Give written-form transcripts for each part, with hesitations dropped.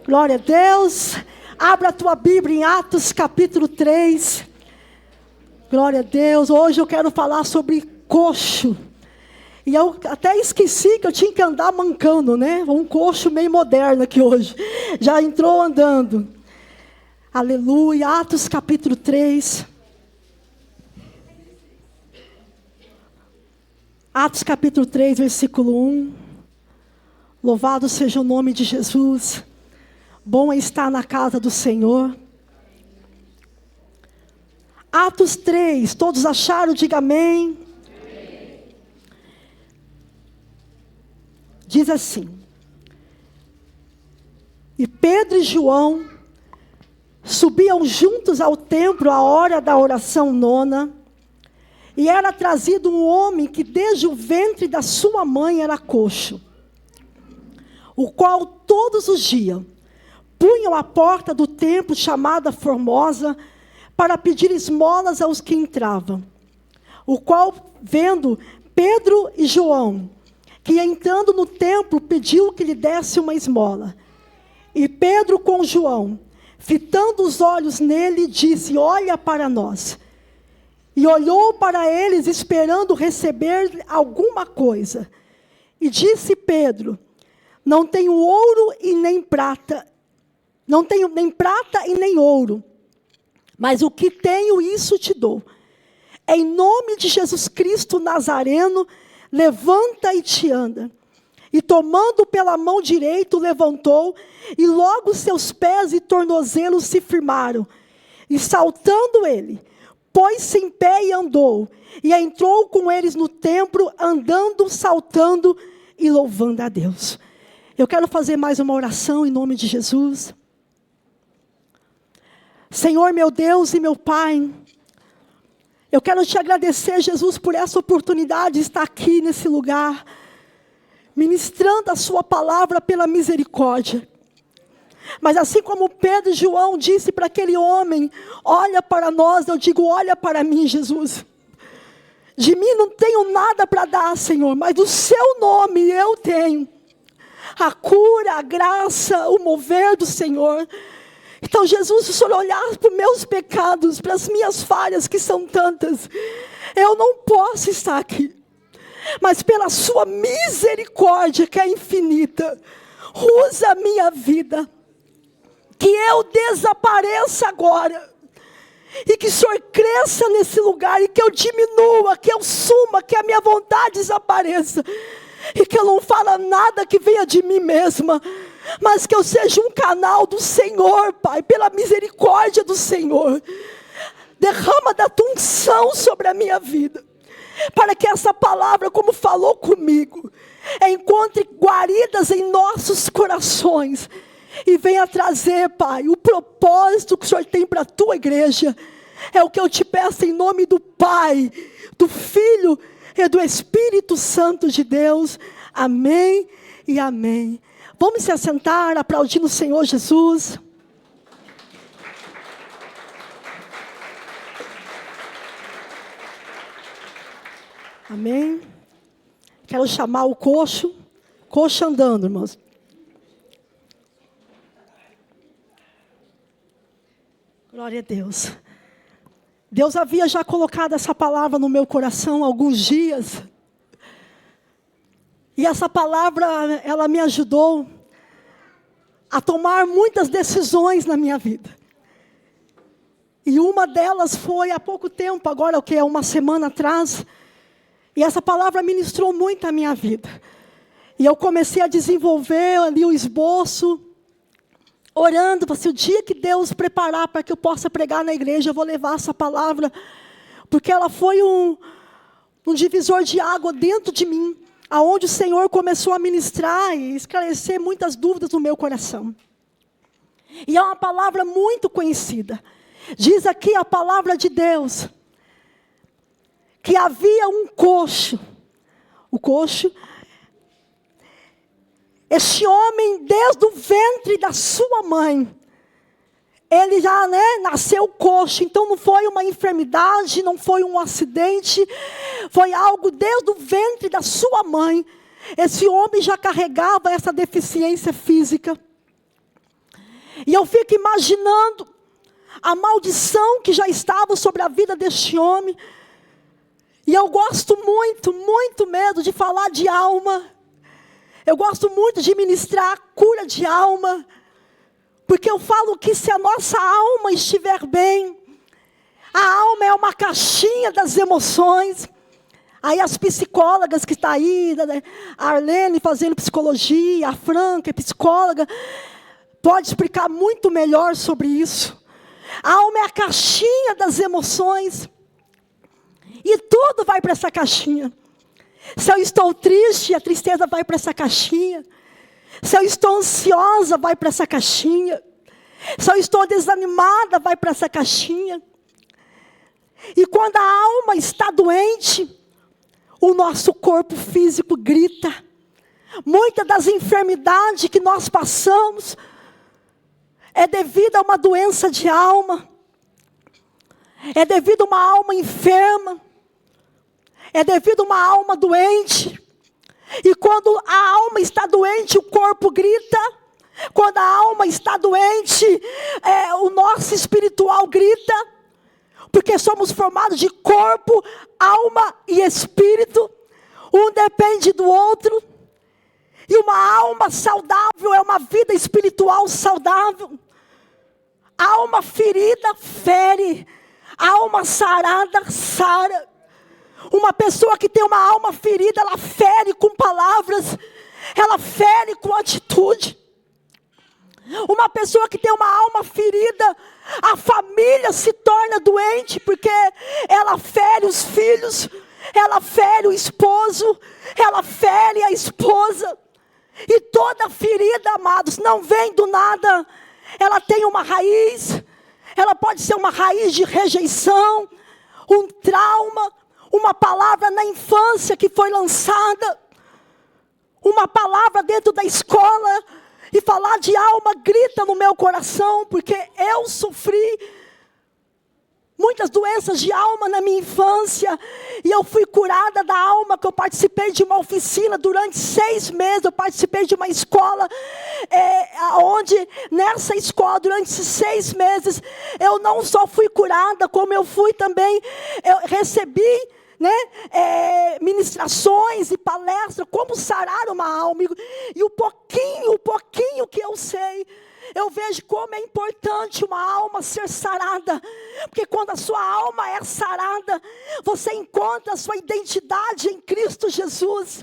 Glória a Deus. Abra a tua Bíblia em Atos capítulo 3. Glória a Deus. Hoje eu quero falar sobre coxo. E eu até esqueci que eu tinha que andar mancando, né? Um coxo meio moderno aqui hoje. Já entrou andando. Aleluia. Atos capítulo 3. Atos capítulo 3, versículo 1. Louvado seja o nome de Jesus. Bom é estar na casa do Senhor. Atos 3, todos acharam? Diga amém. Amém. Diz assim: E Pedro e João subiam juntos ao templo à hora da oração nona, e era trazido um homem que desde o ventre da sua mãe era coxo, o qual todos os dias punham à porta do templo chamada Formosa, para pedir esmolas aos que entravam. O qual, vendo Pedro e João, que entrando no templo, pediu que lhe desse uma esmola. E Pedro com João, fitando os olhos nele, disse: olha para nós. E olhou para eles, esperando receber alguma coisa. E disse Pedro: não tenho ouro e nem prata, não tenho nem prata e nem ouro, mas o que tenho, isso te dou. Em nome de Jesus Cristo Nazareno, levanta e te anda. E tomando pela mão direita, levantou, e logo seus pés e tornozelos se firmaram. E saltando ele, pôs-se em pé e andou. E entrou com eles no templo, andando, saltando e louvando a Deus. Eu quero fazer mais uma oração em nome de Jesus. Senhor, meu Deus e meu Pai, eu quero te agradecer, Jesus, por essa oportunidade de estar aqui nesse lugar, ministrando a sua palavra pela misericórdia. Mas assim como Pedro e João disse para aquele homem: olha para nós, eu digo: olha para mim, Jesus. De mim não tenho nada para dar, Senhor, mas do seu nome eu tenho a cura, a graça, o mover do Senhor. Então, Jesus, se o Senhor olhar para os meus pecados, para as minhas falhas, que são tantas, eu não posso estar aqui. Mas pela sua misericórdia, que é infinita, usa a minha vida. Que eu desapareça agora. E que o Senhor cresça nesse lugar. E que eu diminua, que eu suma, que a minha vontade desapareça. E que eu não fale nada que venha de mim mesma, mas que eu seja um canal do Senhor, Pai, pela misericórdia do Senhor. Derrama da tua unção sobre a minha vida, para que essa palavra, como falou comigo, encontre guaridas em nossos corações, e venha trazer, Pai, o propósito que o Senhor tem para a tua igreja. É o que eu te peço em nome do Pai, do Filho e do Espírito Santo de Deus. Amém e amém. Vamos se assentar, aplaudindo o Senhor Jesus. Amém. Quero chamar o coxo andando, irmãos. Glória a Deus. Deus havia já colocado essa palavra no meu coração há alguns dias. E essa palavra, ela me ajudou a tomar muitas decisões na minha vida. E uma delas foi há pouco tempo, agora o que é uma semana atrás. E essa palavra ministrou muito a minha vida. E eu comecei a desenvolver ali o esboço, orando para se o dia que Deus preparar para que eu possa pregar na igreja, eu vou levar essa palavra. Porque ela foi um divisor de água dentro de mim, aonde o Senhor começou a ministrar e esclarecer muitas dúvidas no meu coração. E é uma palavra muito conhecida. Diz aqui a palavra de Deus, que havia um coxo. O coxo, este homem, desde o ventre da sua mãe, ele já nasceu coxo. Então não foi uma enfermidade, não foi um acidente, foi algo desde o ventre da sua mãe. Esse homem já carregava essa deficiência física. E eu fico imaginando a maldição que já estava sobre a vida deste homem. E eu gosto muito, muito mesmo de falar de alma. Eu gosto muito de ministrar a cura de alma. Porque eu falo que se a nossa alma estiver bem, a alma é uma caixinha das emoções. Aí as psicólogas que estão aí, a Arlene fazendo psicologia, a Fran, que é psicóloga, pode explicar muito melhor sobre isso. A alma é a caixinha das emoções. E tudo vai para essa caixinha. Se eu estou triste, a tristeza vai para essa caixinha. Se eu estou ansiosa, vai para essa caixinha. Se eu estou desanimada, vai para essa caixinha. E quando a alma está doente, o nosso corpo físico grita. Muitas das enfermidades que nós passamos é devido a uma doença de alma. É devido a uma alma enferma. É devido a uma alma doente. E quando a alma está doente, o corpo grita. Quando a alma está doente, o nosso espiritual grita. Porque somos formados de corpo, alma e espírito. Um depende do outro. E uma alma saudável é uma vida espiritual saudável. Alma ferida fere. Alma sarada sara. Uma pessoa que tem uma alma ferida, ela fere com palavras. Ela fere com atitude. Uma pessoa que tem uma alma ferida, a família se torna doente, porque ela fere os filhos, ela fere o esposo, ela fere a esposa. E toda ferida, amados, não vem do nada. Ela tem uma raiz, ela pode ser uma raiz de rejeição, um trauma, uma palavra na infância que foi lançada, uma palavra dentro da escola. E falar de alma grita no meu coração, porque eu sofri muitas doenças de alma na minha infância. E eu fui curada da alma, que eu participei de uma oficina durante 6 meses. Eu participei de uma escola, onde nessa escola, durante esses 6 meses, eu não só fui curada, como eu fui também, eu recebi, ministrações e palestras, como sarar uma alma. E o pouquinho que eu sei, eu vejo como é importante uma alma ser sarada. Porque quando a sua alma é sarada, você encontra a sua identidade em Cristo Jesus.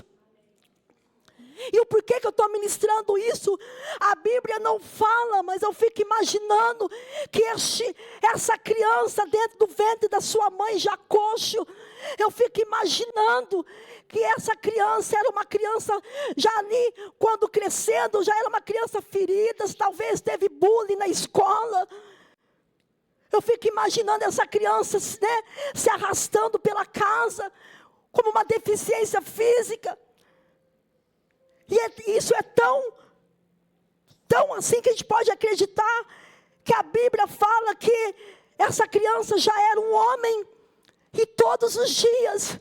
E o porquê que eu estou ministrando isso, a Bíblia não fala, mas eu fico imaginando que essa criança dentro do ventre da sua mãe já coxo, eu fico imaginando que essa criança era uma criança, já ali, quando crescendo, já era uma criança ferida, talvez teve bullying na escola. Eu fico imaginando essa criança, se arrastando pela casa, como uma deficiência física. E isso é tão assim que a gente pode acreditar, que a Bíblia fala que essa criança já era um homem, e todos os dias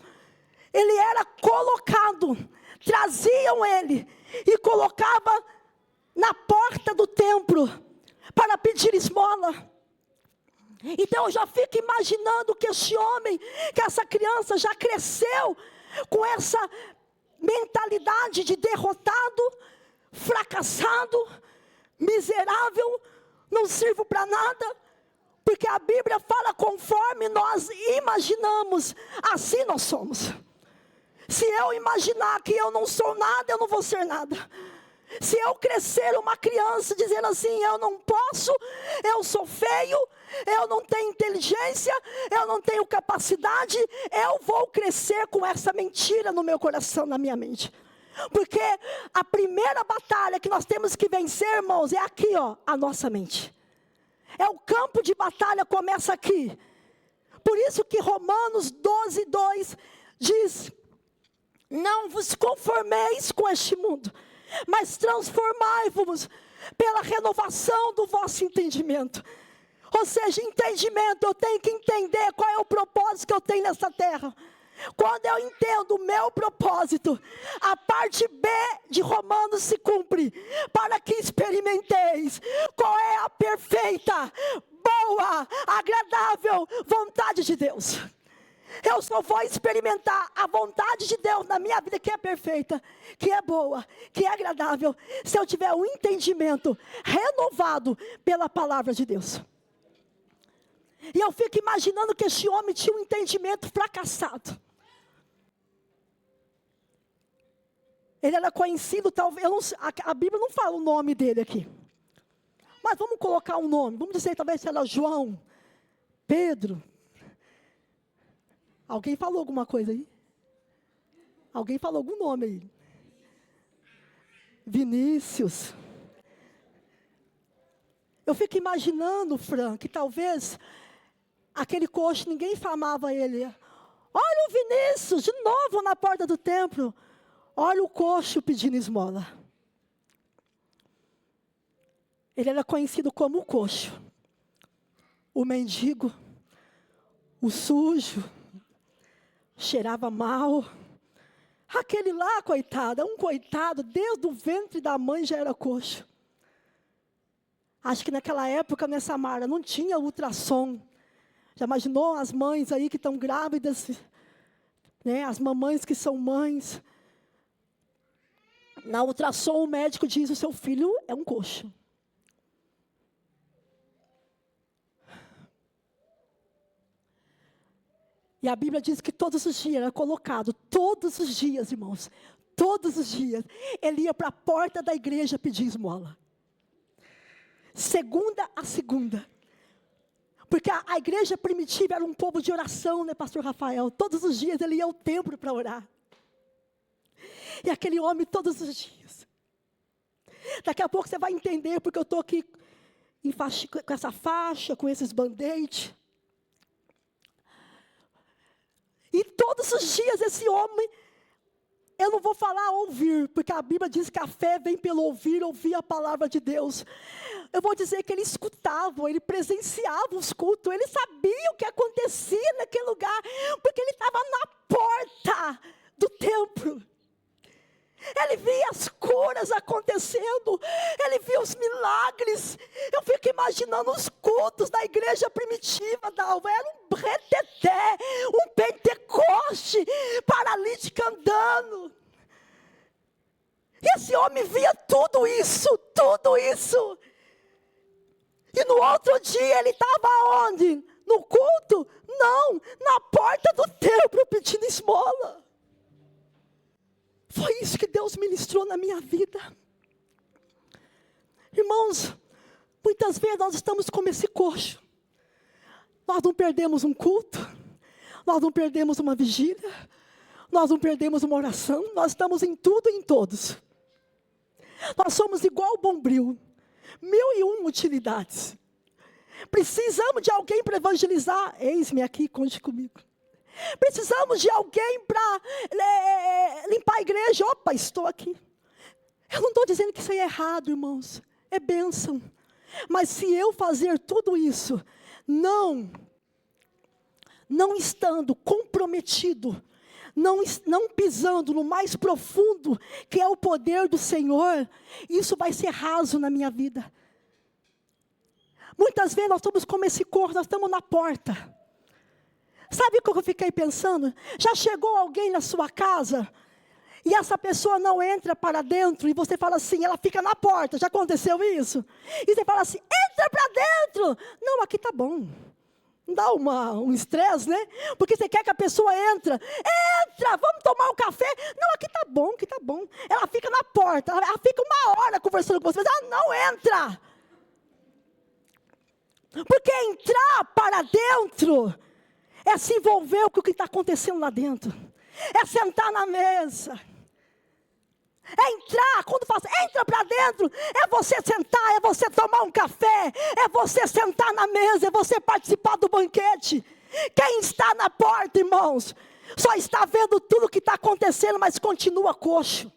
ele era colocado, traziam ele e colocava na porta do templo para pedir esmola. Então eu já fico imaginando que esse homem, que essa criança já cresceu com essa mentalidade de derrotado, fracassado, miserável, não sirvo para nada. Porque a Bíblia fala, conforme nós imaginamos, assim nós somos. Se eu imaginar que eu não sou nada, eu não vou ser nada. Se eu crescer uma criança dizendo assim, eu não posso, eu sou feio, eu não tenho inteligência, eu não tenho capacidade, eu vou crescer com essa mentira no meu coração, na minha mente. Porque a primeira batalha que nós temos que vencer, irmãos, é aqui, a nossa mente. É o campo de batalha, começa aqui. Por isso que Romanos 12:2 diz: não vos conformeis com este mundo, mas transformai-vos pela renovação do vosso entendimento. Ou seja, entendimento, eu tenho que entender qual é o propósito que eu tenho nessa terra. Quando eu entendo o meu propósito, a parte B de Romanos se cumpre, para que experimenteis qual é a perfeita, boa, agradável vontade de Deus. Eu só vou experimentar a vontade de Deus na minha vida, que é perfeita, que é boa, que é agradável, se eu tiver um entendimento renovado pela palavra de Deus. E eu fico imaginando que esse homem tinha um entendimento fracassado. Ele era conhecido, talvez, a Bíblia não fala o nome dele aqui. Mas vamos colocar um nome, vamos dizer talvez se era João, Pedro. Alguém falou alguma coisa aí? Alguém falou algum nome aí? Vinícius. Eu fico imaginando, Fran, que talvez aquele coxo, ninguém famava ele. Olha o Vinícius, de novo na porta do templo. Olha o coxo pedindo esmola. Ele era conhecido como o coxo, o mendigo, o sujo, cheirava mal. Aquele lá, coitado, é um coitado, desde o ventre da mãe já era coxo. Acho que naquela época, nessa Mara, não tinha ultrassom. Já imaginou as mães aí que estão grávidas, né? As mamães que são mães. Na ultrassom, o médico diz: o seu filho é um coxo. E a Bíblia diz que todos os dias era colocado, todos os dias, irmãos, todos os dias, ele ia para a porta da igreja pedir esmola. Segunda a segunda. Porque a igreja primitiva era um povo de oração, né, pastor Rafael? Todos os dias ele ia ao templo para orar. E aquele homem todos os dias. Daqui a pouco você vai entender porque eu estou aqui com essa faixa, com esses band-aid. E todos os dias esse homem, eu não vou falar ouvir, porque a Bíblia diz que a fé vem pelo ouvir a palavra de Deus. Eu vou dizer que ele escutava, ele presenciava os cultos, ele sabia o que acontecia naquele lugar, porque ele estava na porta do templo. Ele via as curas acontecendo, ele via os milagres. Eu fico imaginando os cultos da igreja primitiva, era um reteté, um pentecoste, paralítico andando. E esse homem via tudo isso. E no outro dia ele estava onde? No culto? Não, na porta do templo pedindo esmola. Foi isso que Deus ministrou na minha vida. Irmãos, muitas vezes nós estamos como esse coxo. Nós não perdemos um culto, nós não perdemos uma vigília, nós não perdemos uma oração, nós estamos em tudo e em todos. Nós somos igual o Bombril, 1001 utilidades. Precisamos de alguém para evangelizar, eis-me aqui, conte comigo. Precisamos de alguém para limpar a igreja. Opa, estou aqui. Eu não estou dizendo que isso é errado, irmãos. É bênção. Mas se eu fazer tudo isso, não estando comprometido, não pisando no mais profundo, que é o poder do Senhor, isso vai ser raso na minha vida. Muitas vezes nós estamos como esse corpo, nós estamos na porta. Sabe o que eu fiquei pensando? Já chegou alguém na sua casa e essa pessoa não entra para dentro e você fala assim, ela fica na porta, já aconteceu isso? E você fala assim, entra para dentro. Não, aqui tá bom. Dá um estresse, né? Porque você quer que a pessoa entra, vamos tomar um café. Não, aqui tá bom. Ela fica na porta, ela fica 1 hora conversando com você, mas ela não entra. Porque entrar para dentro é se envolver com o que está acontecendo lá dentro. É sentar na mesa. É entrar, quando fala assim, entra para dentro, é você sentar, é você tomar um café, é você sentar na mesa, é você participar do banquete. Quem está na porta, irmãos, só está vendo tudo o que está acontecendo, mas continua coxo.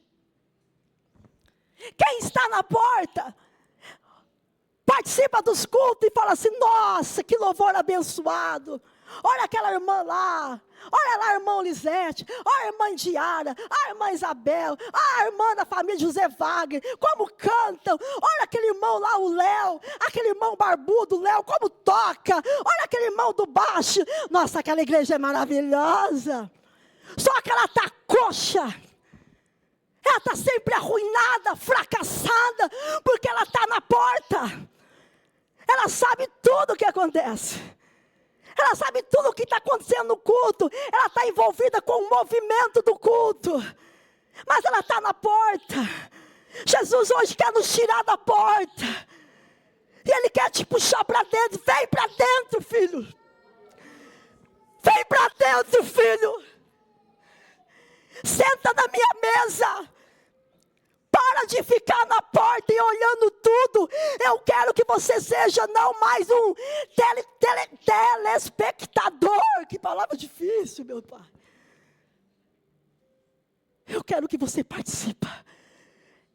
Quem está na porta, participa dos cultos e fala assim, nossa, que louvor abençoado. Olha aquela irmã lá. Olha lá a irmã Lisete. Olha a irmã Diara. A irmã Isabel. A irmã da família José Wagner. Como cantam. Olha aquele irmão lá, o Léo. Aquele irmão barbudo, o Léo, como toca. Olha aquele irmão do baixo. Nossa, aquela igreja é maravilhosa. Só que ela está coxa. Ela está sempre arruinada, fracassada. Porque ela está na porta. Ela sabe tudo o que acontece. Ela sabe tudo o que está acontecendo no culto. Ela está envolvida com o movimento do culto. Mas ela está na porta. Jesus hoje quer nos tirar da porta. E Ele quer te puxar para dentro. Vem para dentro, filho. Vem para dentro, filho. Senta na minha mesa. Para de ficar na porta e olhando tudo. Eu quero que você seja não mais um telespectador. Que palavra difícil, meu pai. Eu quero que você participe.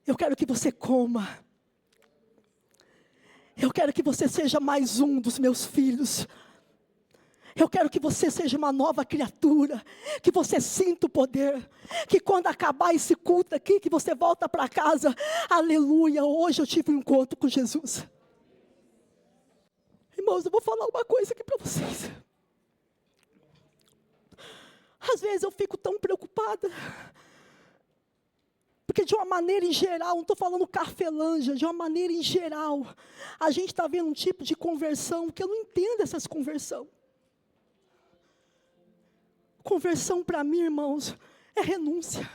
Eu quero que você coma. Eu quero que você seja mais um dos meus filhos. Eu quero que você seja uma nova criatura, que você sinta o poder, que quando acabar esse culto aqui, que você volta para casa, aleluia, hoje eu tive um encontro com Jesus. Irmãos, eu vou falar uma coisa aqui para vocês. Às vezes eu fico tão preocupada, porque de uma maneira em geral, não estou falando carfelanja, de uma maneira em geral, a gente está vendo um tipo de conversão, que eu não entendo essas conversões. Conversão para mim, irmãos, é renúncia.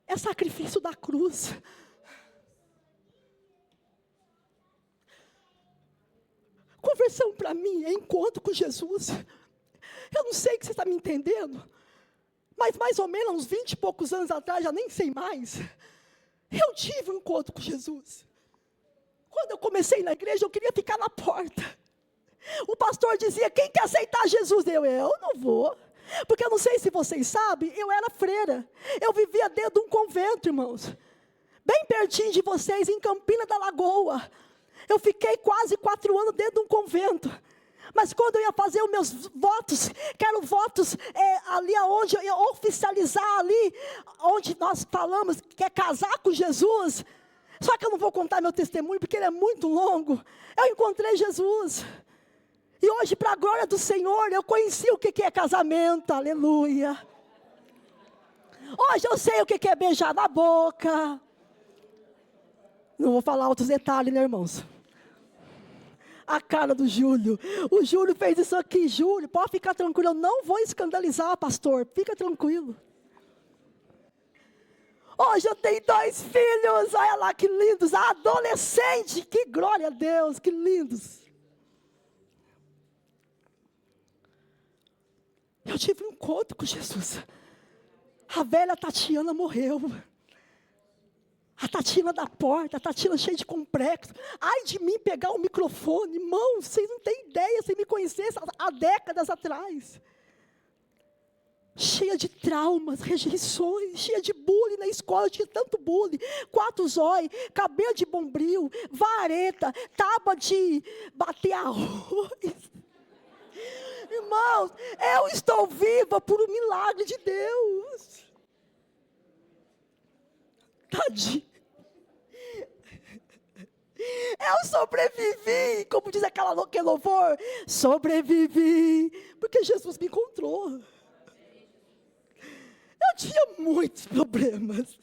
É sacrifício da cruz. Conversão para mim é encontro com Jesus. Eu não sei que você está me entendendo, mas mais ou menos uns 20 e poucos anos atrás, já nem sei mais, eu tive um encontro com Jesus. Quando eu comecei na igreja, eu queria ficar na porta. O pastor dizia, quem quer aceitar Jesus? Eu não vou. Porque eu não sei se vocês sabem, eu era freira. Eu vivia dentro de um convento, irmãos. Bem pertinho de vocês, em Campina da Lagoa. Eu fiquei quase 4 anos dentro de um convento. Mas quando eu ia fazer os meus votos, que eram votos ali onde eu ia oficializar ali, onde nós falamos que é casar com Jesus. Só que eu não vou contar meu testemunho, porque ele é muito longo. Eu encontrei Jesus. E hoje, para a glória do Senhor, eu conheci o que é casamento, aleluia. Hoje eu sei o que é beijar na boca. Não vou falar outros detalhes, né, irmãos? A cara do Júlio. O Júlio fez isso aqui. Júlio, pode ficar tranquilo, eu não vou escandalizar, pastor. Fica tranquilo. Hoje eu tenho 2 filhos, olha lá que lindos, adolescente, que glória a Deus, que lindos. Eu tive um encontro com Jesus. A velha Tatiana morreu. A Tatiana da porta, a Tatiana cheia de complexo. Ai de mim pegar o microfone, irmão, vocês não têm ideia, se me conhecessem há décadas atrás. Cheia de traumas, rejeições, cheia de bullying na escola, eu tinha tanto bullying. 4 zóio, cabelo de bombril, vareta, tábua de bater arroz. Irmãos, eu estou viva por um milagre de Deus. Tadinho. Eu sobrevivi, como diz aquele louvor, sobrevivi, porque Jesus me encontrou. Eu tinha muitos problemas.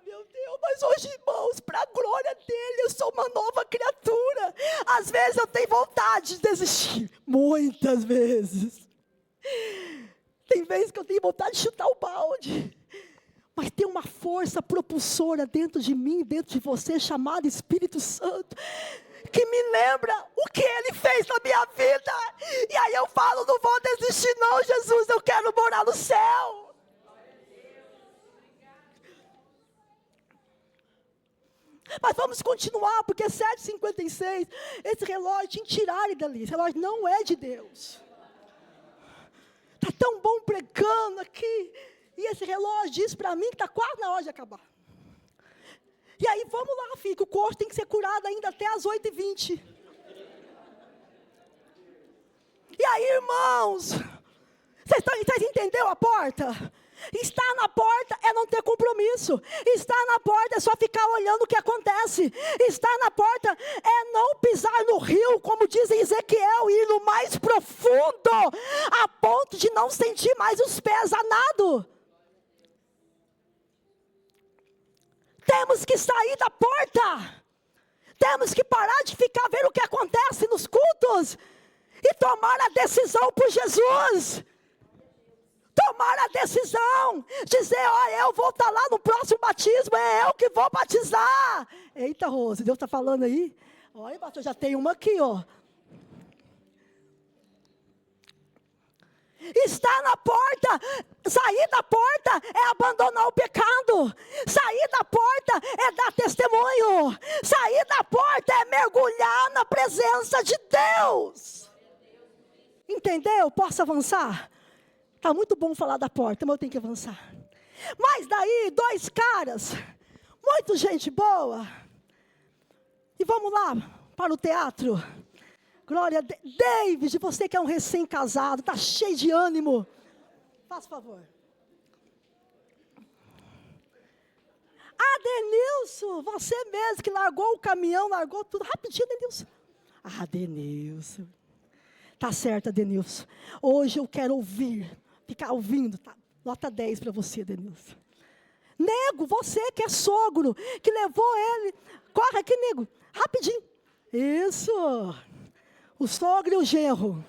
Meu Deus, mas hoje, irmãos, para a glória dele, eu sou uma nova criatura. Às vezes eu tenho vontade de desistir, muitas vezes. Tem vezes que eu tenho vontade de chutar o balde. Mas tem uma força propulsora dentro de mim, dentro de você, chamada Espírito Santo, que me lembra o que Ele fez na minha vida. E aí eu falo, não vou desistir não, Jesus, eu quero morar no céu. Mas vamos continuar, porque 7h56, esse relógio tinha que tirar ele dali. Esse relógio não é de Deus. Está tão bom pregando aqui. E esse relógio diz para mim que está quase na hora de acabar. E aí vamos lá, filho, que o corpo tem que ser curado ainda até as 8h20. Irmãos, vocês entenderam a porta? Estar na porta é não ter compromisso. Estar na porta é só ficar olhando o que acontece. Estar na porta é não pisar no rio, como diz em Ezequiel, e ir no mais profundo, a ponto de não sentir mais os pés a nado. Temos que sair da porta. Temos que parar de ficar vendo o que acontece nos cultos e tomar a decisão por Jesus. Tomar a decisão, dizer, olha, eu vou estar lá no próximo batismo, é eu que vou batizar. Eita, Rose, Deus está falando aí? Olha, pastor, já tem uma aqui, ó. Estar na porta, sair da porta é abandonar o pecado. Sair da porta é dar testemunho. Sair da porta é mergulhar na presença de Deus. Entendeu? Posso avançar? Está muito bom falar da porta, mas eu tenho que avançar. Mas daí, 2 caras, muito gente boa. E vamos lá para o teatro. Glória a Deus. David, você que é um recém-casado, está cheio de ânimo. Faça favor. Denilson, você mesmo que largou o caminhão, largou tudo. Rapidinho, Denilson. Denilson. Tá certo, Denilson. Hoje eu quero ouvir. Ficar ouvindo, tá? Nota 10 para você, Denilson. Nego, você que é sogro, que levou ele. Corre aqui, nego, rapidinho. Isso. O sogro e o genro.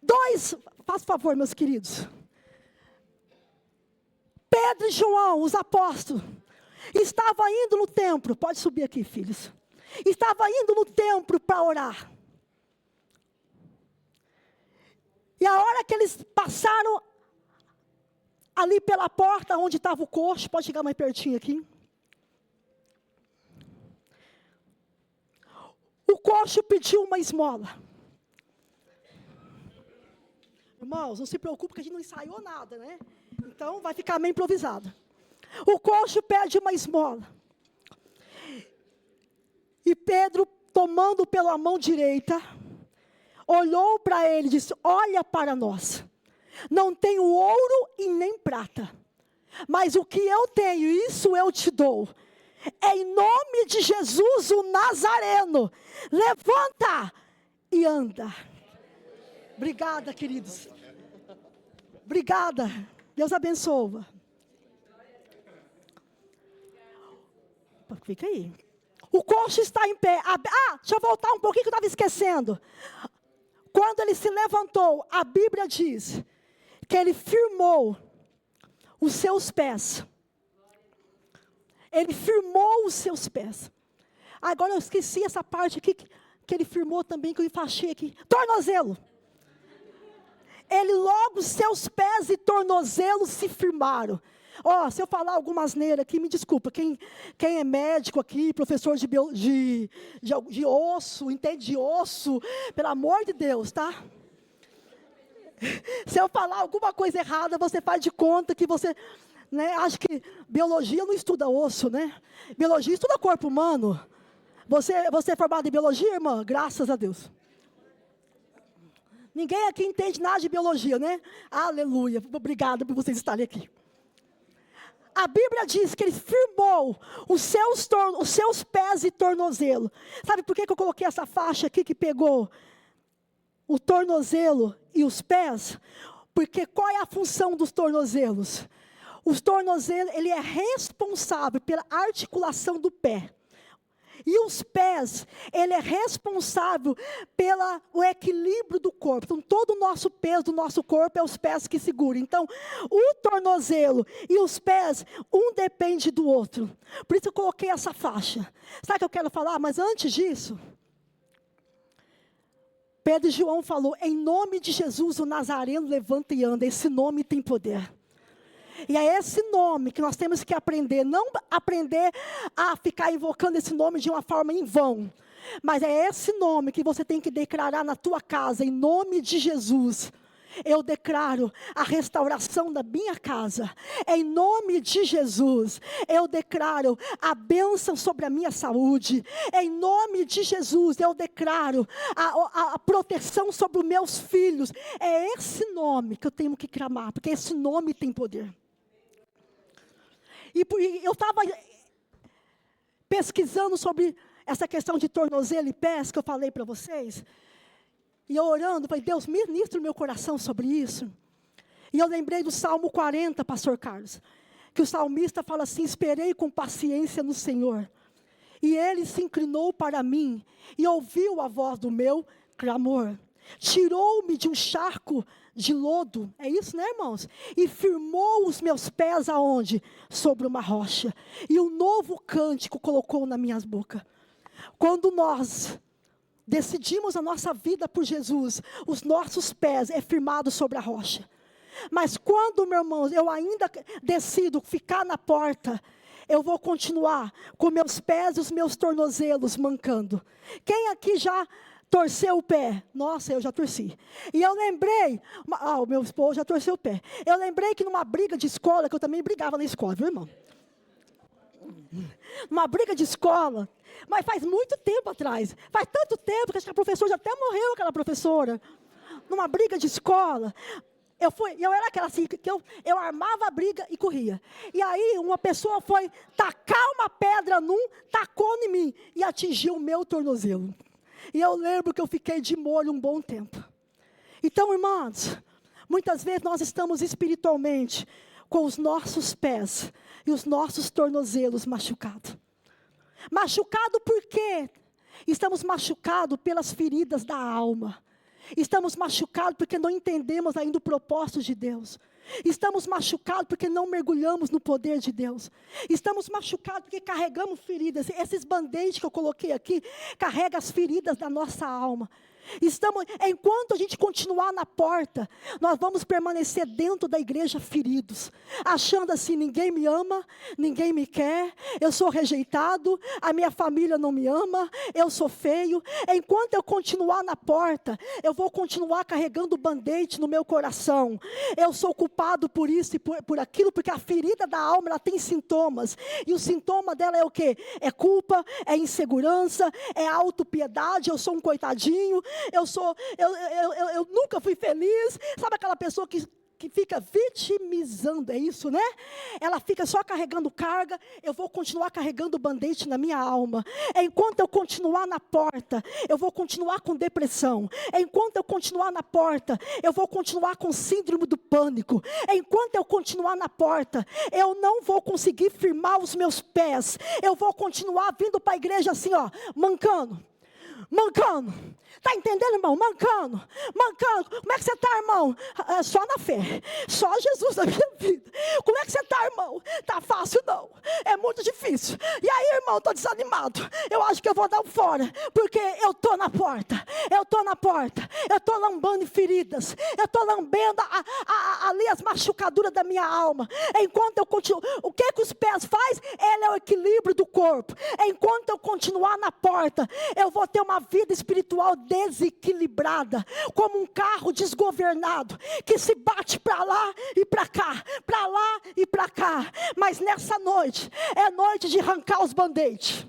2, faça favor, meus queridos. Pedro e João, os apóstolos, estavam indo no templo. Pode subir aqui, filhos. Estavam indo no templo para orar. E a hora que eles passaram ali pela porta onde estava o coxo, pode chegar mais pertinho aqui. O coxo pediu uma esmola. Irmãos, não se preocupe que a gente não ensaiou nada, né? Então vai ficar meio improvisado. O coxo pede uma esmola. E Pedro, tomando pela mão direita, olhou para ele e disse, olha para nós, não tenho ouro e nem prata, mas o que eu tenho, isso eu te dou. Em nome de Jesus o Nazareno, levanta e anda. Obrigada, queridos. Obrigada. Deus abençoa. Fica aí. O coxo está em pé. Deixa eu voltar um pouquinho que eu estava esquecendo. Quando ele se levantou, a Bíblia diz que ele firmou os seus pés. Ele firmou os seus pés. Agora eu esqueci essa parte aqui que ele firmou também, que eu enfaixei aqui. Tornozelo. Ele logo, seus pés e tornozelos se firmaram. Se eu falar alguma asneira aqui, me desculpa. Quem é médico aqui, professor de osso, entende de osso, pelo amor de Deus, tá? Se eu falar alguma coisa errada, você faz de conta que você, né, acho que biologia não estuda osso, né? Biologia estuda corpo humano. Você é formado em biologia, irmã? Graças a Deus. Ninguém aqui entende nada de biologia, né? Aleluia. Obrigada por vocês estarem aqui. A Bíblia diz que ele firmou os seus pés e tornozelo. Sabe por que eu coloquei essa faixa aqui que pegou o tornozelo e os pés? Porque qual é a função dos tornozelos? Os tornozelos, ele é responsável pela articulação do pé. E os pés, ele é responsável pelo equilíbrio do corpo. Então, todo o nosso peso do nosso corpo é os pés que seguram. Então, o tornozelo e os pés, um depende do outro. Por isso eu coloquei essa faixa. Sabe o que eu quero falar? Mas antes disso, Pedro e João falou, em nome de Jesus, o Nazareno levanta e anda. Esse nome tem poder. E é esse nome que nós temos que aprender, não aprender a ficar invocando esse nome de uma forma em vão, mas é esse nome que você tem que declarar na tua casa, em nome de Jesus. eu declaro a restauração da minha casa. Em nome de Jesus, eu declaro a bênção sobre a minha saúde. Em nome de Jesus, eu declaro a proteção sobre os meus filhos. É esse nome que eu tenho que clamar, porque esse nome tem poder. E eu estava pesquisando sobre essa questão de tornozelo e pés, que eu falei para vocês. E eu orando, falei, Deus, ministra o meu coração sobre isso. E eu lembrei do Salmo 40, pastor Carlos, que o salmista fala assim, esperei com paciência no Senhor. E Ele se inclinou para mim e ouviu a voz do meu clamor. Tirou-me de um charco de lodo, é isso, né, irmãos? E firmou os meus pés aonde? Sobre uma rocha. E um novo cântico colocou na minha boca. Quando nós decidimos a nossa vida por Jesus, os nossos pés é firmado sobre a rocha. Mas quando, meu irmão, eu ainda decido ficar na porta, eu vou continuar com meus pés e os meus tornozelos mancando. Quem aqui já torceu o pé? Nossa, eu já torci. E eu lembrei, o meu esposo já torceu o pé. Eu lembrei que numa briga de escola, que eu também brigava na escola, viu, irmão? Numa briga de escola, mas faz muito tempo atrás. Faz tanto tempo que acho que a professora já até morreu, aquela professora. Numa briga de escola, eu era aquela assim, que eu armava a briga e corria. E aí uma pessoa foi tacar uma pedra tacou em mim e atingiu o meu tornozelo. E eu lembro que eu fiquei de molho um bom tempo. Então, irmãos, muitas vezes nós estamos espiritualmente com os nossos pés e os nossos tornozelos machucados. Machucado por quê? Estamos machucados pelas feridas da alma. Estamos machucados porque não entendemos ainda o propósito de Deus. Estamos machucados porque não mergulhamos no poder de Deus. Estamos machucados porque carregamos feridas. Esses band-aids que eu coloquei aqui, carregam as feridas da nossa alma. Enquanto a gente continuar na porta, nós vamos permanecer dentro da igreja feridos, achando assim, ninguém me ama, ninguém me quer, eu sou rejeitado, a minha família não me ama, eu sou feio. Enquanto eu continuar na porta, eu vou continuar carregando o band-aid no meu coração. Eu sou culpado por isso e por aquilo, porque a ferida da alma, ela tem sintomas, e o sintoma dela é o quê? É culpa, é insegurança, é autopiedade, eu sou um coitadinho, eu nunca fui feliz. Sabe aquela pessoa que fica vitimizando, é isso, né? Ela fica só carregando carga. Eu vou continuar carregando o band-aid na minha alma. Enquanto eu continuar na porta, eu vou continuar com depressão. Enquanto eu continuar na porta, eu vou continuar com síndrome do pânico. Enquanto eu continuar na porta, eu não vou conseguir firmar os meus pés. Eu vou continuar vindo para a igreja assim, ó, mancando. Está entendendo, irmão? Mancando. Como é que você está, irmão? Só na fé. Só Jesus na minha vida. Como é que você está, irmão? Está fácil, não. É muito difícil. E aí, irmão, estou desanimado. Eu acho que eu vou dar um fora. Porque eu estou na porta. Eu estou lambendo feridas. Eu estou lambendo ali as machucaduras da minha alma. Enquanto eu continuo. O que os pés faz? Ele é o equilíbrio do corpo. Enquanto eu continuar na porta, eu vou ter uma vida espiritual desequilibrada, como um carro desgovernado, que se bate para lá e para cá, para lá e para cá. Mas nessa noite, é noite de arrancar os band-aids.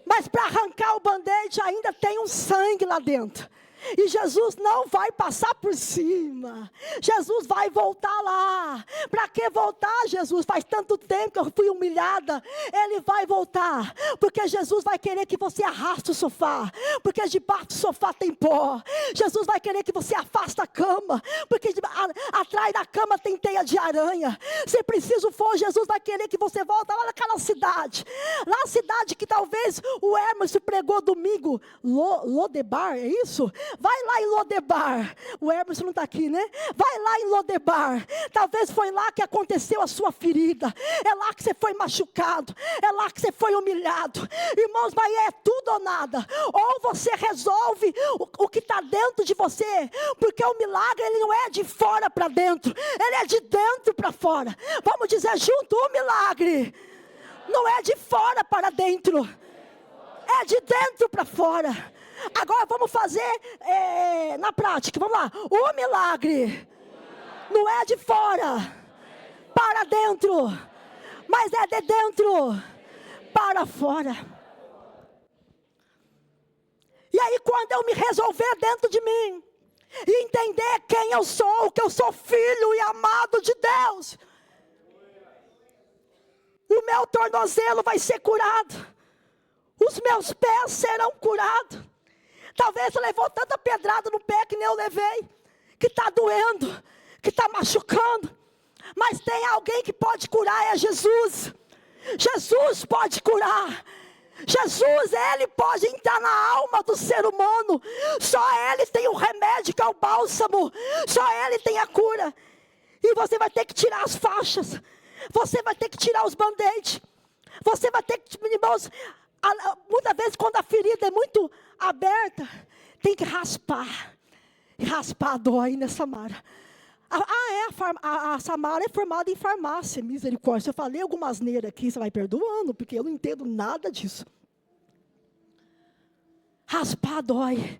Mas para arrancar o band-aid ainda tem um sangue lá dentro. E Jesus não vai passar por cima. Jesus vai voltar lá. Para que voltar, Jesus? Faz tanto tempo que eu fui humilhada. Ele vai voltar. Porque Jesus vai querer que você arraste o sofá. Porque debaixo do sofá tem pó. Jesus vai querer que você afaste a cama. Porque atrás da cama tem teia de aranha. Se preciso for, Jesus vai querer que você volte lá naquela cidade. Lá a cidade que talvez o Hermes pregou domingo. Lodebar, é isso? Vai lá em Lodebar. O Hermes não está aqui, né? Vai lá em Lodebar. Talvez foi lá que aconteceu a sua ferida. É lá que você foi machucado. É lá que você foi humilhado. Irmãos, mas é tudo ou nada. Ou você resolve o que está dentro de você. Porque o milagre, ele não é de fora para dentro. Ele é de dentro para fora. Vamos dizer junto, o milagre não é de fora para dentro. É de dentro para fora. Agora vamos fazer na prática, vamos lá. O milagre não é de fora para dentro, mas é de dentro para fora. E aí quando eu me resolver dentro de mim, e entender quem eu sou, que eu sou filho e amado de Deus, o meu tornozelo vai ser curado, os meus pés serão curados. Talvez você levou tanta pedrada no pé que nem eu levei, que está doendo, que está machucando, mas tem alguém que pode curar, é Jesus. Jesus pode curar. Jesus, Ele pode entrar na alma do ser humano. Só Ele tem o remédio, que é o bálsamo. Só Ele tem a cura. E você vai ter que tirar as faixas. Você vai ter que tirar os band-aids. Você vai ter que, irmãos, muitas vezes quando a ferida é muito aberta, tem que raspar. E raspar dói, né, Samara? A Samara é formada em farmácia, misericórdia. Se eu falei alguma asneira aqui, você vai perdoando, porque eu não entendo nada disso. Raspar dói,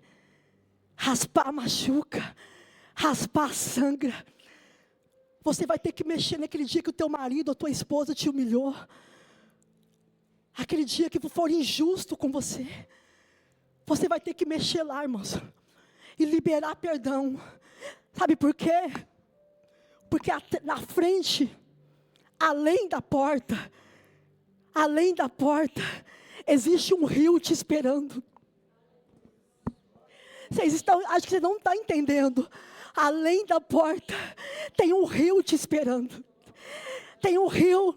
raspar machuca, raspar sangra. Você vai ter que mexer naquele dia que o teu marido ou tua esposa te humilhou. Aquele dia que for injusto com você. Você vai ter que mexer lá, irmãos, e liberar perdão. Sabe por quê? Porque na frente, além da porta, existe um rio te esperando. Acho que vocês não estão entendendo. Além da porta, tem um rio te esperando. Tem um rio,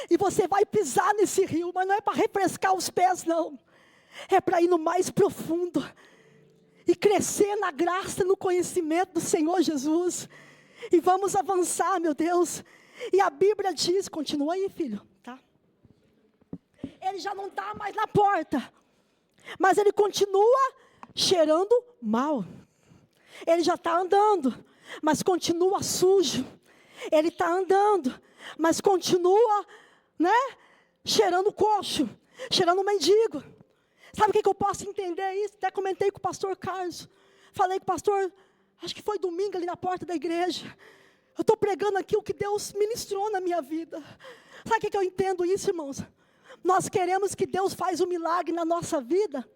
e você vai pisar nesse rio, mas não é para refrescar os pés, não. É para ir no mais profundo, e crescer na graça, no conhecimento do Senhor Jesus. E vamos avançar, meu Deus. E a Bíblia diz, continua aí, filho, tá? Ele já não está mais na porta, mas ele continua cheirando mal. Ele já está andando, mas continua sujo. Ele está andando, mas continua, cheirando coxo, cheirando mendigo. Sabe o que eu posso entender isso? Até comentei com o pastor Carlos. Falei com o pastor, acho que foi domingo ali na porta da igreja. Eu estou pregando aqui o que Deus ministrou na minha vida. Sabe o que eu entendo isso, irmãos? Nós queremos que Deus faça um milagre na nossa vida,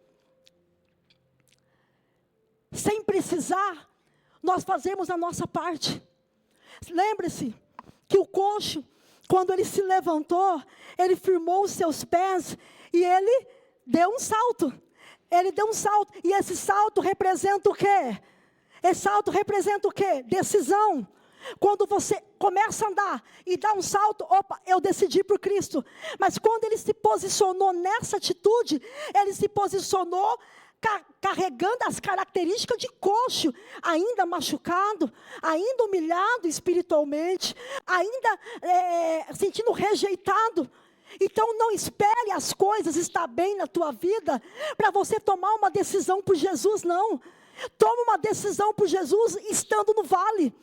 sem precisar nós fazermos a nossa parte. Lembre-se que o coxo, quando ele se levantou, ele firmou os seus pés e ele deu um salto. Ele deu um salto. E esse salto representa o quê? Esse salto representa o quê? Decisão. Quando você começa a andar e dá um salto, opa, eu decidi por Cristo. Mas quando ele se posicionou nessa atitude, ele se posicionou carregando as características de coxo, ainda machucado, ainda humilhado espiritualmente, ainda sentindo rejeitado. Então não espere as coisas estar bem na tua vida para você tomar uma decisão por Jesus, não. Toma uma decisão por Jesus estando no vale.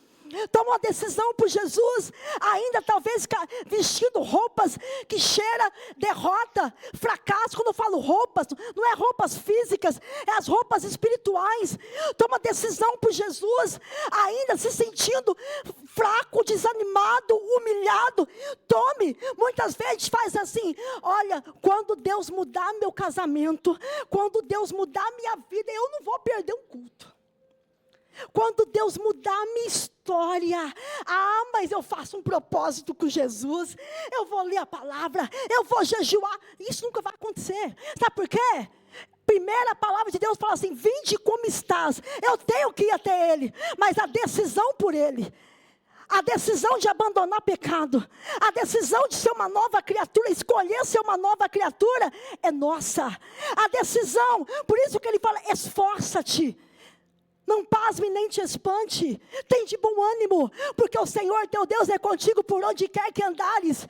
Toma uma decisão por Jesus, ainda talvez vestindo roupas que cheira derrota, fracasso. Quando eu falo roupas, não é roupas físicas, é as roupas espirituais. Toma decisão por Jesus, ainda se sentindo fraco, desanimado, humilhado. Tome, muitas vezes faz assim, olha, quando Deus mudar meu casamento, quando Deus mudar minha vida, eu não vou perder um culto. Quando Deus mudar a minha história, mas eu faço um propósito com Jesus, eu vou ler a palavra, eu vou jejuar, isso nunca vai acontecer. Sabe por quê? Primeira palavra de Deus fala assim, vinde como estás. Eu tenho que ir até Ele, mas a decisão por Ele, a decisão de abandonar pecado, a decisão de ser uma nova criatura, escolher ser uma nova criatura, é nossa. A decisão, por isso que Ele fala, esforça-te. Não pasme nem te espante, tem de bom ânimo, porque o Senhor teu Deus é contigo por onde quer que andares.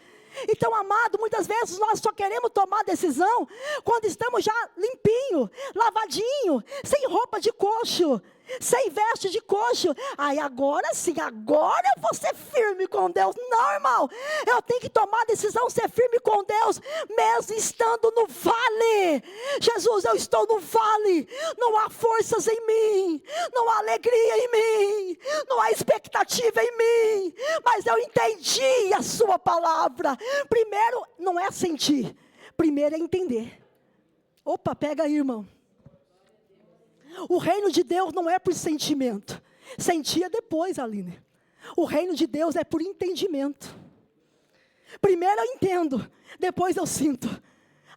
Então, amado, muitas vezes nós só queremos tomar decisão quando estamos já limpinho, lavadinho, sem roupa de coxo. sem veste de coxo. Aí agora sim, agora eu vou ser firme com Deus. Não, irmão, eu tenho que tomar a decisão, ser firme com Deus, mesmo estando no vale. Jesus, eu estou no vale, não há forças em mim, não há alegria em mim, não há expectativa em mim, mas eu entendi a sua palavra. Primeiro, não é sentir, primeiro é entender. Opa, pega aí, irmão. O reino de Deus não é por sentimento. Sentia depois, Aline. O reino de Deus é por entendimento. Primeiro eu entendo, depois eu sinto.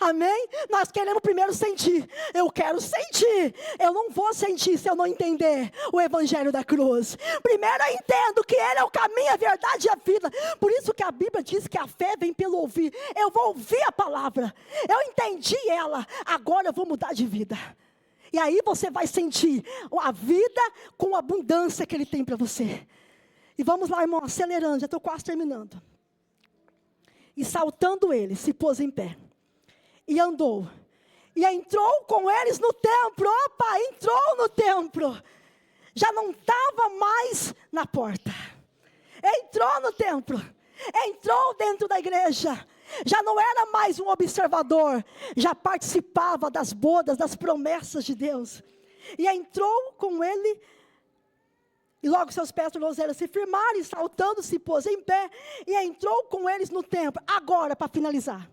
Amém? Nós queremos primeiro sentir. Eu quero sentir. Eu não vou sentir se eu não entender o evangelho da cruz. Primeiro eu entendo que Ele é o caminho, a verdade e a vida. Por isso que a Bíblia diz que a fé vem pelo ouvir. Eu vou ouvir a palavra. Eu entendi ela. Agora eu vou mudar de vida. E aí você vai sentir a vida com a abundância que Ele tem para você. E vamos lá, irmão, acelerando, já estou quase terminando. E saltando ele, se pôs em pé. E andou. E entrou com eles no templo. Opa, entrou no templo. Já não estava mais na porta. Entrou no templo. Entrou dentro da igreja. Já não era mais um observador, já participava das bodas, das promessas de Deus. E entrou com ele, e logo seus pés tornozelos se firmaram, e saltando se pôs em pé, e entrou com eles no templo. Agora, para finalizar.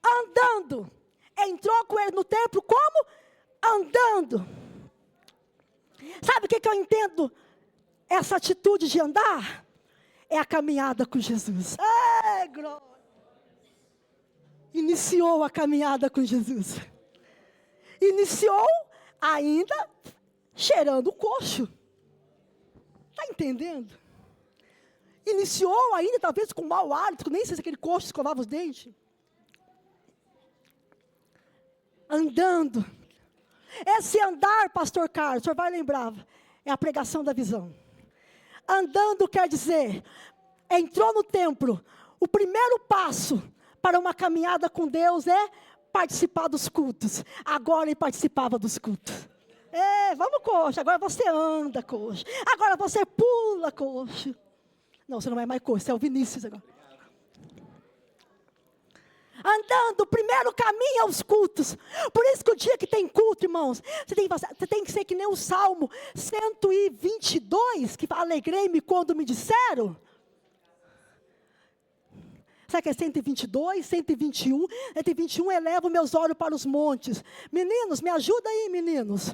Andando. Entrou com ele no templo, como? Andando. Sabe o que eu entendo? Essa atitude de andar é a caminhada com Jesus. Glória. Iniciou a caminhada com Jesus. Iniciou ainda cheirando o coxo. Está entendendo? Iniciou ainda talvez com mau hálito, nem sei se aquele coxo escovava os dentes. Andando. Esse andar, pastor Carlos, o senhor vai lembrar, é a pregação da visão. Andando quer dizer, entrou no templo, o primeiro passo para uma caminhada com Deus é participar dos cultos. Agora ele participava dos cultos. Vamos, coxo. Agora você anda, coxo. Agora você pula, coxo. Não, você não é mais coxo, você é o Vinícius agora. Andando, primeiro caminho aos cultos. Por isso que o dia que tem culto, irmãos, você tem que ser que nem o Salmo 122, que fala, alegrei-me quando me disseram. Sabe que é 122, 121? 121, elevo meus olhos para os montes. Meninos, me ajuda aí, meninos.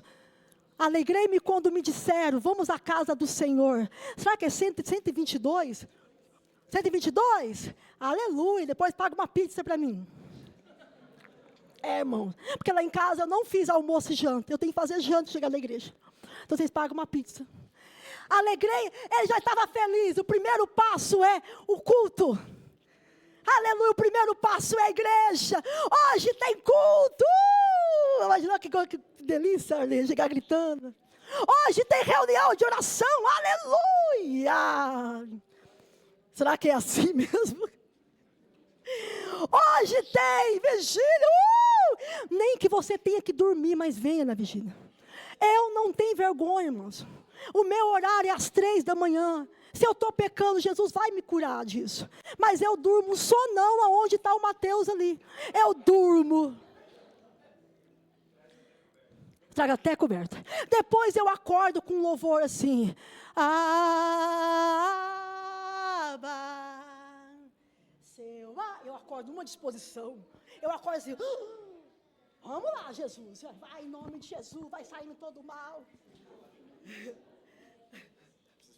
Alegrei-me quando me disseram, vamos à casa do Senhor. Será que é 122? 122? Aleluia, depois paga uma pizza para mim. Irmão, porque lá em casa eu não fiz almoço e janta. Eu tenho que fazer janta e chegar na igreja. Então vocês pagam uma pizza. Alegrei, ele já estava feliz. O primeiro passo é o culto. Aleluia, o primeiro passo é a igreja. Hoje tem culto. Imagina que delícia, Arlene, chegar gritando. Hoje tem reunião de oração. Aleluia. Será que é assim mesmo? Hoje tem vigília. Nem que você tenha que dormir, mas venha na vigília. Eu não tenho vergonha, irmãos. O meu horário é às 3 da manhã. Se eu estou pecando, Jesus vai me curar disso. Mas eu durmo sonão aonde está o Mateus ali. Eu durmo. Traga até coberta. Depois eu acordo com um louvor assim. Eu acordo numa disposição. Eu acordo assim. Vamos lá, Jesus. Vai em nome de Jesus. Vai saindo todo mal.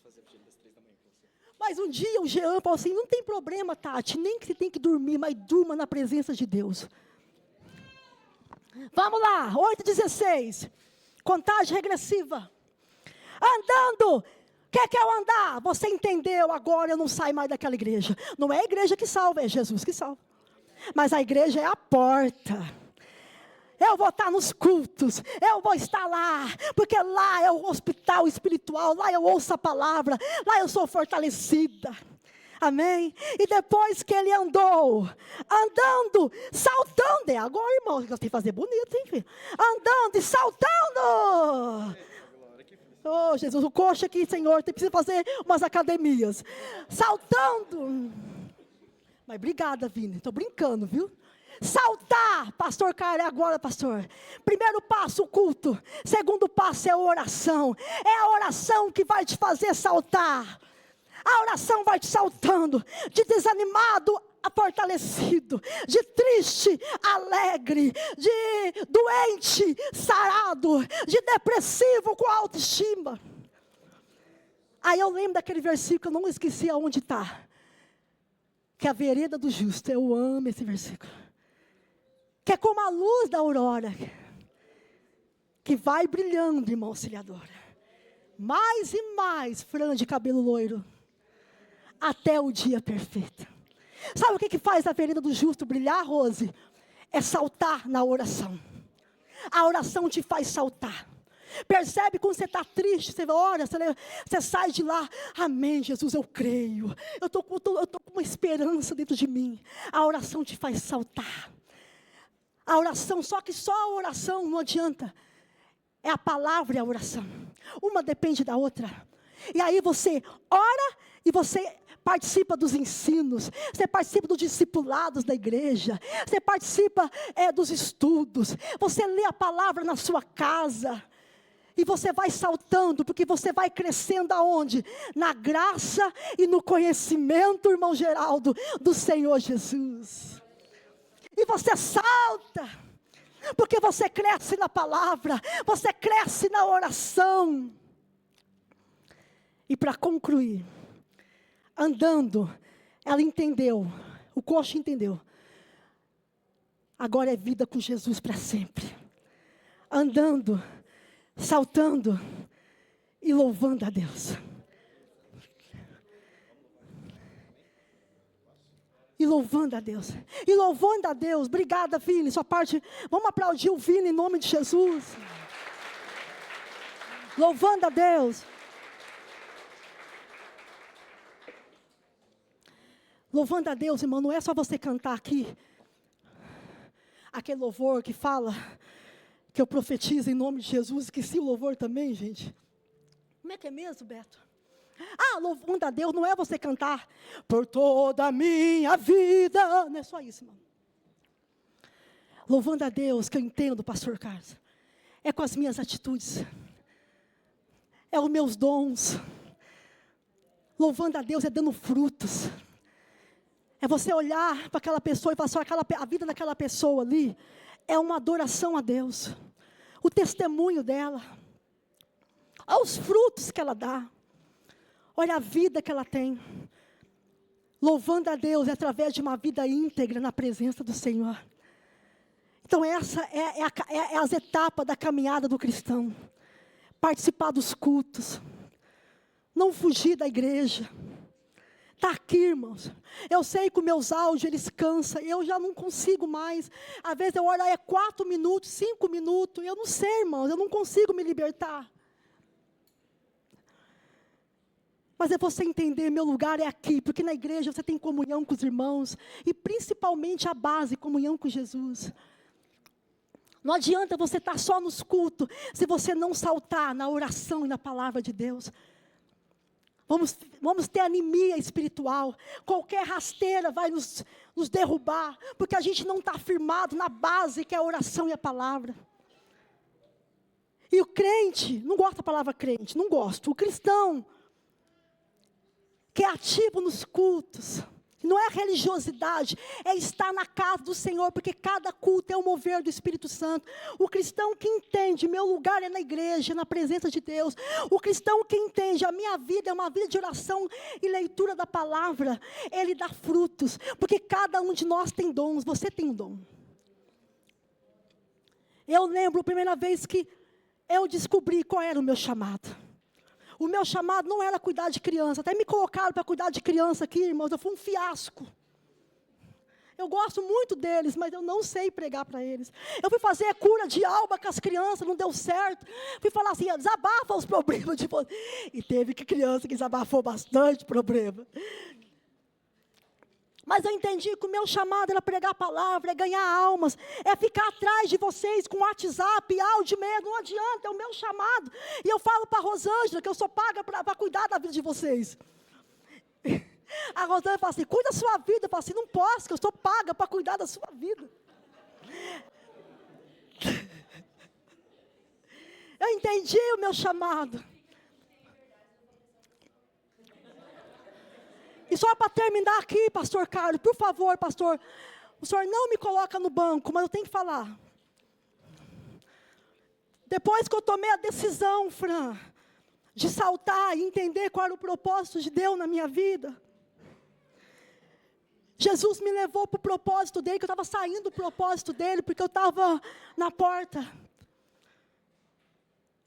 Fazer das 3 da manhã com você. Mas um dia o Jean falou assim, não tem problema, Tati, nem que você tem que dormir, mas durma na presença de Deus. Vamos lá, 8:16, contagem regressiva. Andando, quer que eu andar? Você entendeu, agora eu não saio mais daquela igreja. Não é a igreja que salva, é Jesus que salva. Mas a igreja é a porta. Eu vou estar nos cultos, eu vou estar lá, porque lá é o hospital espiritual, lá eu ouço a palavra, lá eu sou fortalecida. Amém? E depois que ele andou, andando, saltando, agora irmão, eu tenho que fazer bonito, hein, filho? Andando e saltando. Oh, Jesus, o coxa aqui, Senhor, tem precisa fazer umas academias. Saltando. Mas obrigada, Vini, estou brincando, viu? Saltar, pastor Caio, é agora, pastor. Primeiro passo, o culto. Segundo passo é a oração. É a oração que vai te fazer saltar. A oração vai te saltando, de desanimado a fortalecido, de triste, alegre, de doente, sarado, de depressivo com autoestima. Aí eu lembro daquele versículo, eu não esqueci aonde está. Que é a vereda do justo, eu amo esse versículo. Que é como a luz da aurora, que vai brilhando, irmão auxiliadora. Mais e mais, franja de cabelo loiro, até o dia perfeito. Sabe o que faz a vereda do justo brilhar, Rose? É saltar na oração. A oração te faz saltar. Percebe quando você está triste, você ora, você sai de lá, amém, Jesus, eu creio. Eu estou com uma esperança dentro de mim. A oração te faz saltar. A oração, só que só a oração não adianta. É a palavra e a oração. Uma depende da outra. E aí você ora e você participa dos ensinos, você participa dos discipulados da igreja, você participa dos estudos, você lê a palavra na sua casa, e você vai saltando, porque você vai crescendo aonde? Na graça e no conhecimento, irmão Geraldo, do Senhor Jesus. E você salta, porque você cresce na palavra, você cresce na oração. E para concluir, andando, ela entendeu, o coxo entendeu. Agora é vida com Jesus para sempre. Andando, saltando e louvando a Deus. E louvando a Deus. E louvando a Deus. Obrigada, Vini. Sua parte. Vamos aplaudir o Vini em nome de Jesus. Louvando a Deus. Louvando a Deus, irmão, não é só você cantar aqui aquele louvor que fala que eu profetizo em nome de Jesus. Esqueci o louvor também, gente. Como é que é mesmo, Beto? Louvando a Deus não é você cantar por toda a minha vida. Não é só isso, irmão. Louvando a Deus, que eu entendo, pastor Carlos, é com as minhas atitudes, é os meus dons. Louvando a Deus é dando frutos. É você olhar para aquela pessoa e falar só a vida daquela pessoa ali é uma adoração a Deus. O testemunho dela, olha os frutos que ela dá, olha a vida que ela tem. Louvando a Deus é através de uma vida íntegra na presença do Senhor. Então essa é as etapas da caminhada do cristão. Participar dos cultos, não fugir da igreja. Está aqui, irmãos. Eu sei que os meus áudios, eles cansam. Eu já não consigo mais. Às vezes eu oro 4 minutos, 5 minutos. Eu não sei, irmãos. Eu não consigo me libertar. Mas é você entender, meu lugar é aqui. Porque na igreja você tem comunhão com os irmãos. E principalmente a base, comunhão com Jesus. Não adianta você estar só nos cultos, se você não saltar na oração e na palavra de Deus. Vamos ter anemia espiritual. Qualquer rasteira vai nos derrubar. Porque a gente não está firmado na base que é a oração e a palavra. E o crente, não gosto da palavra crente, não gosto. O cristão, que é ativo nos cultos, não é religiosidade, é estar na casa do Senhor, porque cada culto é o mover do Espírito Santo. O cristão que entende, meu lugar é na igreja, na presença de Deus. O cristão que entende, a minha vida é uma vida de oração e leitura da palavra, ele dá frutos, porque cada um de nós tem dons, você tem um dom. Eu lembro a primeira vez que eu descobri qual era o meu chamado. O meu chamado não era cuidar de criança. Até me colocaram para cuidar de criança aqui, irmãos. Eu fui um fiasco. Eu gosto muito deles, mas eu não sei pregar para eles. Eu fui fazer cura de alma com as crianças, não deu certo. Fui falar assim, desabafa os problemas de você. E teve criança que desabafou bastante problema. Mas eu entendi que o meu chamado era pregar a palavra, é ganhar almas, é ficar atrás de vocês com WhatsApp, áudio mesmo, não adianta, é o meu chamado. E eu falo para a Rosângela que eu sou paga para cuidar da vida de vocês. A Rosângela fala assim, cuida da sua vida. Eu falo assim, não posso, que eu sou paga para cuidar da sua vida. Eu entendi o meu chamado. E só para terminar aqui, pastor Carlos, por favor, pastor, o senhor não me coloca no banco, mas eu tenho que falar. Depois que eu tomei a decisão, Fran, de saltar e entender qual era o propósito de Deus na minha vida, Jesus me levou para o propósito dele, que eu estava saindo do propósito dele, porque eu estava na porta.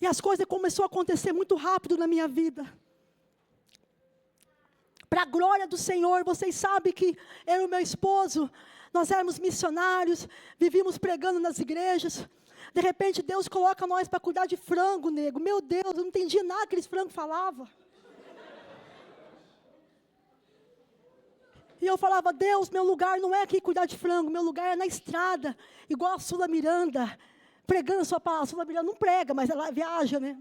E as coisas começaram a acontecer muito rápido na minha vida. Para a glória do Senhor, vocês sabem que eu e meu esposo, nós éramos missionários, vivíamos pregando nas igrejas. De repente, Deus coloca nós para cuidar de frango, nego. Meu Deus, eu não entendi nada que aqueles frangos falavam. E eu falava, Deus, meu lugar não é aqui cuidar de frango, meu lugar é na estrada, igual a Sula Miranda, pregando a sua palavra. A Sula Miranda não prega, mas ela viaja, né?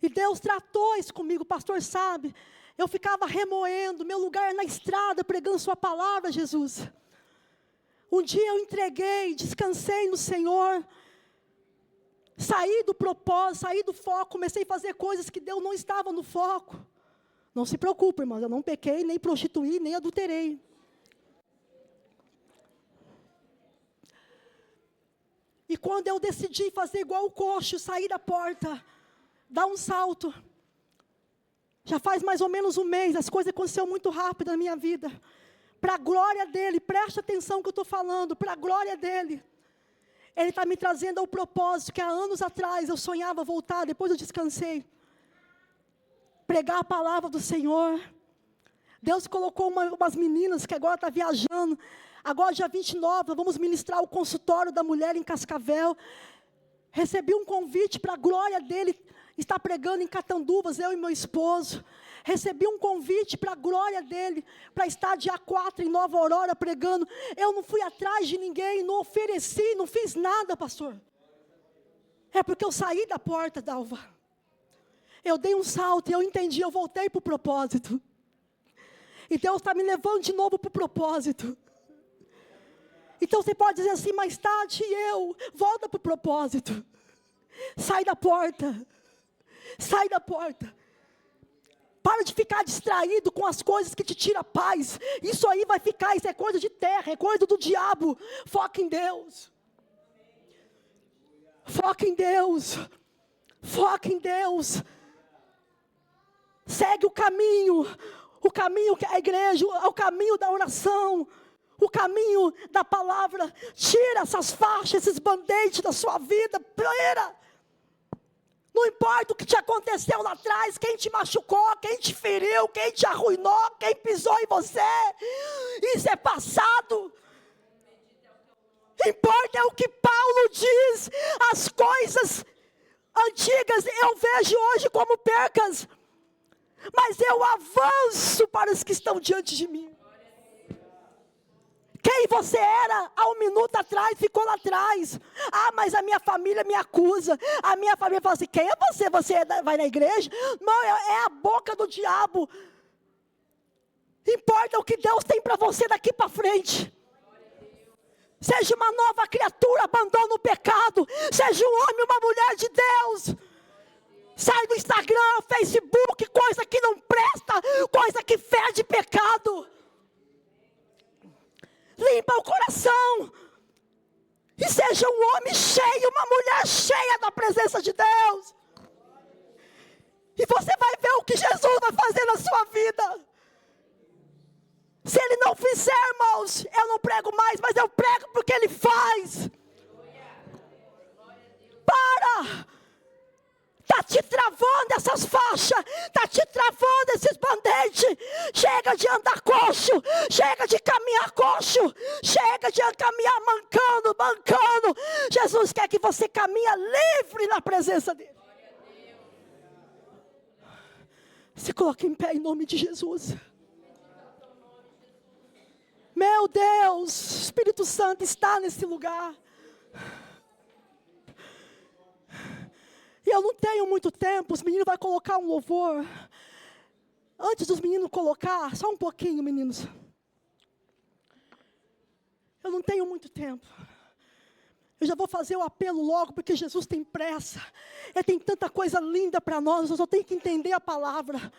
E Deus tratou isso comigo, o pastor sabe. Eu ficava remoendo, meu lugar é na estrada, pregando sua palavra, Jesus. Um dia eu entreguei, descansei no Senhor. Saí do propósito, saí do foco, comecei a fazer coisas que Deus não estava no foco. Não se preocupe, irmãos, eu não pequei, nem prostituí, nem adulterei. E quando eu decidi fazer igual o coxo, sair da porta, dar um salto, já faz mais ou menos um mês, as coisas aconteceram muito rápido na minha vida. Para a glória dEle, preste atenção no que eu estou falando, para a glória dEle. Ele está me trazendo ao propósito que há anos atrás eu sonhava voltar, depois eu descansei. Pregar a palavra do Senhor. Deus colocou umas meninas que agora estão viajando. Agora dia 29, nós vamos ministrar o consultório da mulher em Cascavel. Recebi um convite para a glória dEle, estar pregando em Catanduvas, eu e meu esposo. Recebi um convite para a glória dEle, para estar dia 4 em Nova Aurora pregando. Eu não fui atrás de ninguém, não ofereci, não fiz nada, pastor. É porque eu saí da porta, Dalva. Eu dei um salto e eu entendi, eu voltei para o propósito. E Deus está me levando de novo para o propósito. Então você pode dizer assim, mais tarde volta para o propósito. Sai da porta. Sai da porta. Para de ficar distraído com as coisas que te tiram a paz. Isso aí vai ficar, isso é coisa de terra, é coisa do diabo. Foca em Deus. Foca em Deus. Foca em Deus. Segue o caminho que é a igreja, o caminho da oração, o caminho da palavra. Tira essas faixas, esses band-aids da sua vida. Tira. Não importa o que te aconteceu lá atrás, quem te machucou, quem te feriu, quem te arruinou, quem pisou em você. Isso é passado. Importa é o que Paulo diz. As coisas antigas eu vejo hoje como percas, mas eu avanço para os que estão diante de mim. Quem você era há um minuto atrás, ficou lá atrás. Ah, mas a minha família me acusa. A minha família fala assim, quem é você? Você vai na igreja? Não, é a boca do diabo. Importa o que Deus tem para você daqui para frente. Seja uma nova criatura, abandona o pecado. Seja um homem, uma mulher de Deus. Sai do Instagram, Facebook, coisa que não presta, coisa que fede pecado. Limpa o coração. E seja um homem cheio, uma mulher cheia da presença de Deus. E você vai ver o que Jesus vai fazer na sua vida. Se Ele não fizer, irmãos, eu não prego mais, mas eu prego porque Ele faz. Para! Está te travando essas faixas, está te travando esses band-aids. Chega de andar coxo, chega de caminhar coxo, chega de caminhar mancando. Jesus quer que você caminhe livre na presença dEle. Se coloque em pé em nome de Jesus. Meu Deus, o Espírito Santo está nesse lugar. E eu não tenho muito tempo, os meninos vão colocar um louvor. Antes dos meninos colocar, só um pouquinho, meninos. Eu não tenho muito tempo. Eu já vou fazer o apelo logo, porque Jesus tem pressa. Ele tem tanta coisa linda para nós, eu só tenho que entender a palavra.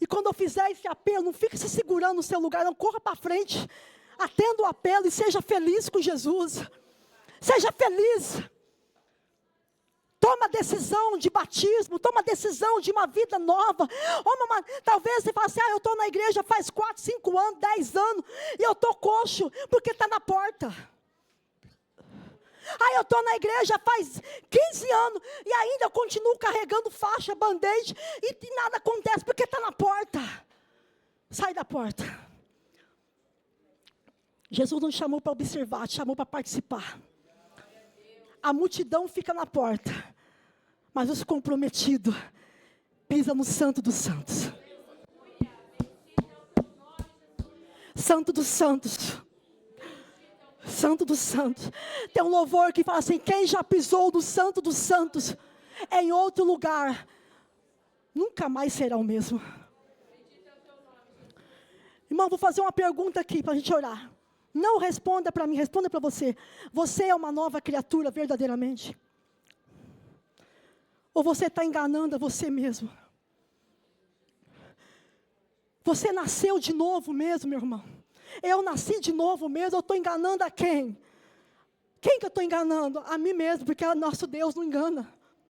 E quando eu fizer esse apelo, não fique se segurando no seu lugar, não, corra para frente. Atenda o apelo e seja feliz com Jesus. Seja feliz. Toma decisão de batismo, toma decisão de uma vida nova. Talvez você fale assim, eu estou na igreja faz 4, 5 anos, 10 anos, e eu estou coxo, porque está na porta. Eu estou na igreja faz 15 anos, e ainda eu continuo carregando faixa, band-aid, e nada acontece, porque está na porta. Sai da porta. Jesus não chamou para observar, te chamou para participar. A multidão fica na porta, mas os comprometidos pisam no Santo dos Santos. Santo dos Santos. Santo dos Santos. Tem um louvor que fala assim, quem já pisou no Santo dos Santos em outro lugar, nunca mais será o mesmo. Irmão, vou fazer uma pergunta aqui para a gente orar. Não responda para mim, responda para você. Você é uma nova criatura verdadeiramente? Ou você está enganando a você mesmo? Você nasceu de novo mesmo, meu irmão? Eu nasci de novo mesmo, eu estou enganando a quem? Quem que eu estou enganando? A mim mesmo, porque nosso Deus não engana.